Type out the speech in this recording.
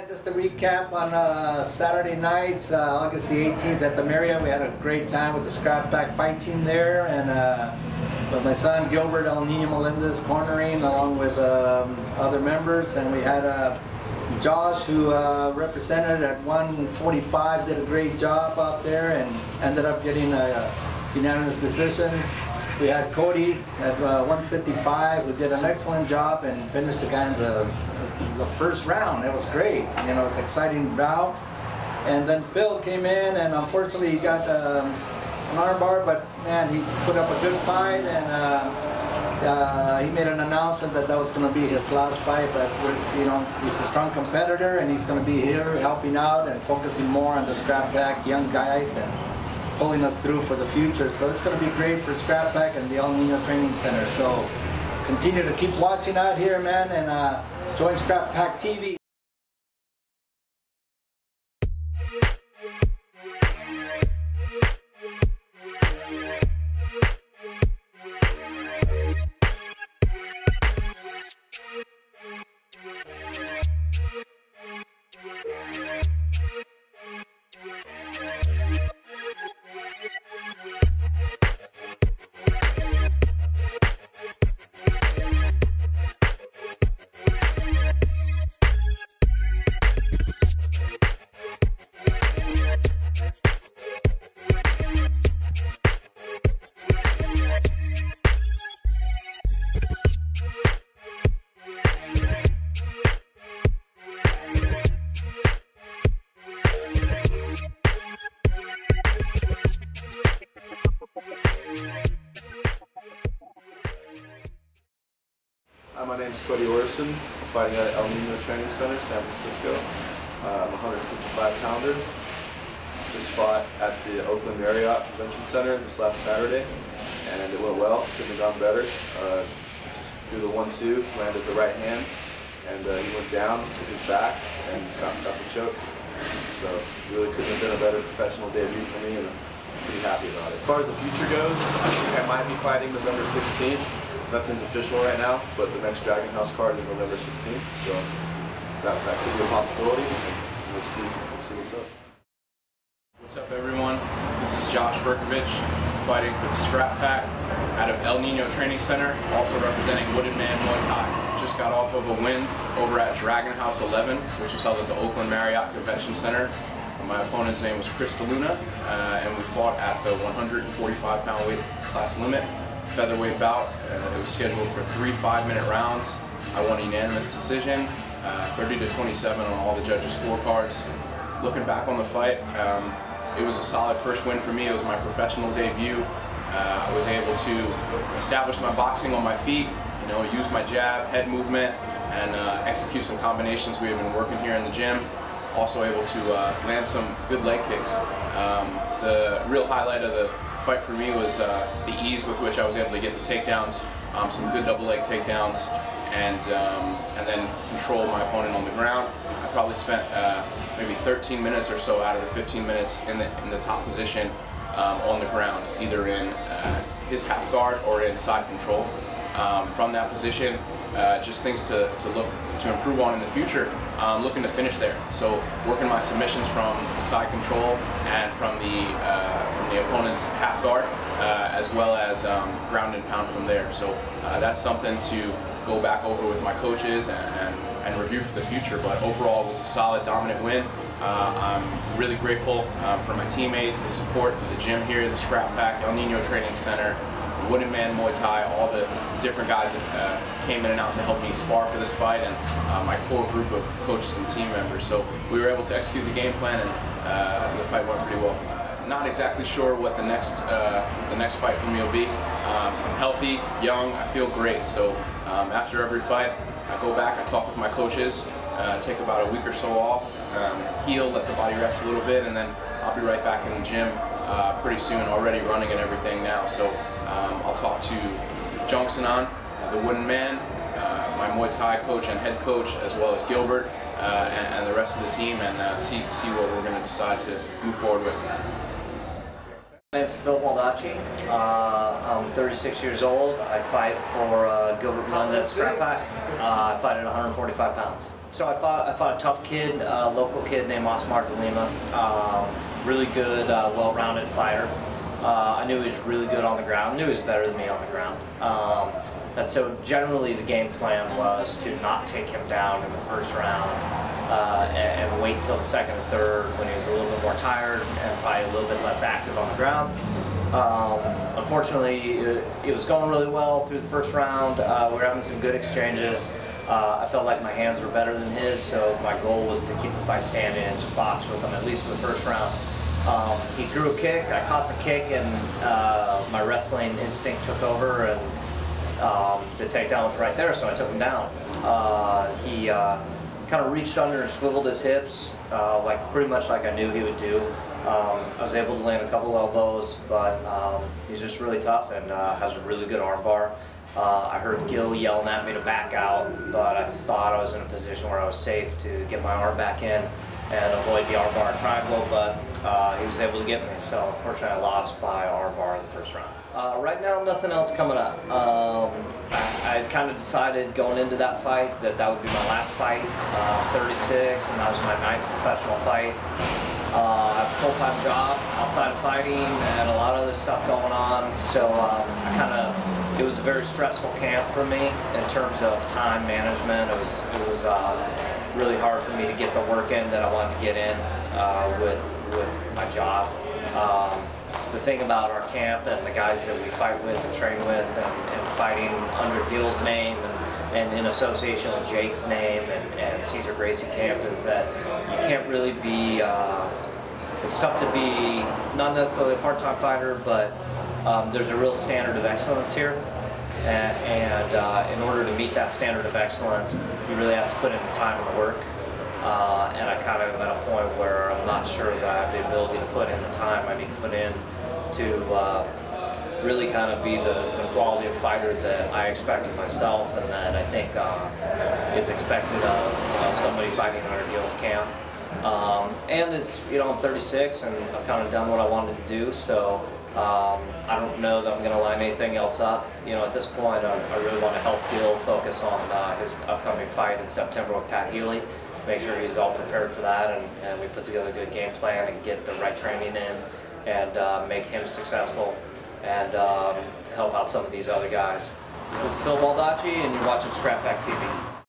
Just to recap, on Saturday nights, August the 18th at the Marriott, we had a great time with the Skrappack fight team there, and with my son Gilbert Nino Melendez cornering along with other members, and we had Josh, who represented at 145, did a great job out there and ended up getting a unanimous decision. We had Cody at 155, who did an excellent job and finished the guy in the first round. It was great. You know, it was an exciting bout. And then Phil came in, and unfortunately he got an armbar, but man, he put up a good fight, and he made an announcement that that was going to be his last fight. But you know, he's a strong competitor, and he's going to be here helping out and focusing more on the Skrappack young guys and pulling us through for the future. So it's going to be great for Skrappack and the El Nino Training Center. So continue to keep watching out here, man, and join Skrappack TV. Hi, my name is Cody Orison. I'm fighting at El Nino Training Center, San Francisco. I'm a 155-pounder. Just fought at the Oakland Marriott Convention Center this last Saturday, and it went well. Couldn't have gone better. Just threw the 1-2, landed the right hand, and he went down, took his back, and got the choke. So really couldn't have been a better professional debut for me, and I'm pretty happy about it. As far as the future goes, I think I might be fighting November 16th. Nothing's official right now, but the next Dragon House card is November 16th, so that could be a possibility. We'll see what's up. What's up, everyone? This is Josh Berkovich, fighting for the Skrappack out of El Nino Training Center, also representing Wooden Man Muay Thai. Just got off of a win over at Dragon House 11, which was held at the Oakland Marriott Convention Center. My opponent's name was Chris DeLuna, and we fought at the 145-pound weight class limit. Featherweight bout. It was scheduled for 3 5-minute rounds. I won a unanimous decision, 30-27 on all the judges' scorecards. Looking back on the fight, it was a solid first win for me. It was my professional debut. I was able to establish my boxing on my feet, you know, use my jab, head movement, and execute some combinations we have been working here in the gym. Also able to land some good leg kicks. The real highlight of the fight for me was the ease with which I was able to get the takedowns, some good double leg takedowns, and then control my opponent on the ground. I probably spent maybe 13 minutes or so out of the 15 minutes in the top position on the ground, either in his half guard or in side control. From that position, just things to improve on in the future. Looking to finish there. So working my submissions from the side control and from the opponent's half guard, as well as ground and pound from there. So that's something to go back over with my coaches and review for the future. But overall, it was a solid, dominant win. I'm really grateful for my teammates, the support of the gym here, the Skrappack, El Nino Training Center, Wooden Man Muay Thai, all the different guys that came in and out to help me spar for this fight, and my core group of coaches and team members. So we were able to execute the game plan, and the fight went pretty well. Not exactly sure what the next fight for me will be. I'm healthy, young, I feel great. So after every fight, I go back, I talk with my coaches, take about a week or so off, heal, let the body rest a little bit, and then I'll be right back in the gym pretty soon, already running and everything now. So I'll talk to Jungsanan, the Wooden Man, my Muay Thai coach and head coach, as well as Gilbert and the rest of the team, and see what we're going to decide to move forward with. My name's Phil Baldacci. I'm 36 years old. I fight for Gilbert Melendez Skrappack. I fight at 145 pounds. So I fought a tough kid, local kid named Osmar de Lima. Really good, well-rounded fighter. I knew he was really good on the ground. I knew he was better than me on the ground. And so generally the game plan was to not take him down in the first round and wait till the second and third when he was a little bit more tired and probably a little bit less active on the ground. Unfortunately, it was going really well through the first round. We were having some good exchanges. I felt like my hands were better than his, so my goal was to keep the fight standing and just box with him at least for the first round. He threw a kick, I caught the kick, and my wrestling instinct took over, and the takedown was right there, so I took him down. He kind of reached under and swiveled his hips, pretty much like I knew he would do. I was able to land a couple elbows, but he's just really tough and has a really good arm bar. I heard Gil yelling at me to back out, but I thought I was in a position where I was safe to get my arm back in and avoid the arm bar triangle, but he was able to get me, so unfortunately I lost by arm bar in the first round. Right now, nothing else coming up. I kind of decided going into that fight that that would be my last fight. 36, and that was my 9th professional fight. I have a full-time job outside of fighting and a lot of other stuff going on, so it was a very stressful camp for me in terms of time management. It was really hard for me to get the work in that I wanted to get in with my job. The thing about our camp and the guys that we fight with and train with and fighting under Gil's name and in association with Jake's name and Cesar Gracie camp is that you can't really be, it's tough to be not necessarily a part-time fighter, but there's a real standard of excellence here. And in order to meet that standard of excellence, you really have to put in the time and the work. And I kind of am at a point where I'm not sure that I have the ability to put in the time I need to put in to really kind of be the quality of fighter that I expect of myself and that I think is expected of somebody fighting under Gil's camp. And it's, you know, I'm 36 and I've kind of done what I wanted to do, so I don't know that I'm going to line anything else up. You know, at this point, I really want to help Gil focus on his upcoming fight in September with Pat Healy. Make sure he's all prepared for that, and we put together a good game plan and get the right training in and make him successful and help out some of these other guys. This is Phil Baldacci, and you're watching Skrappack TV.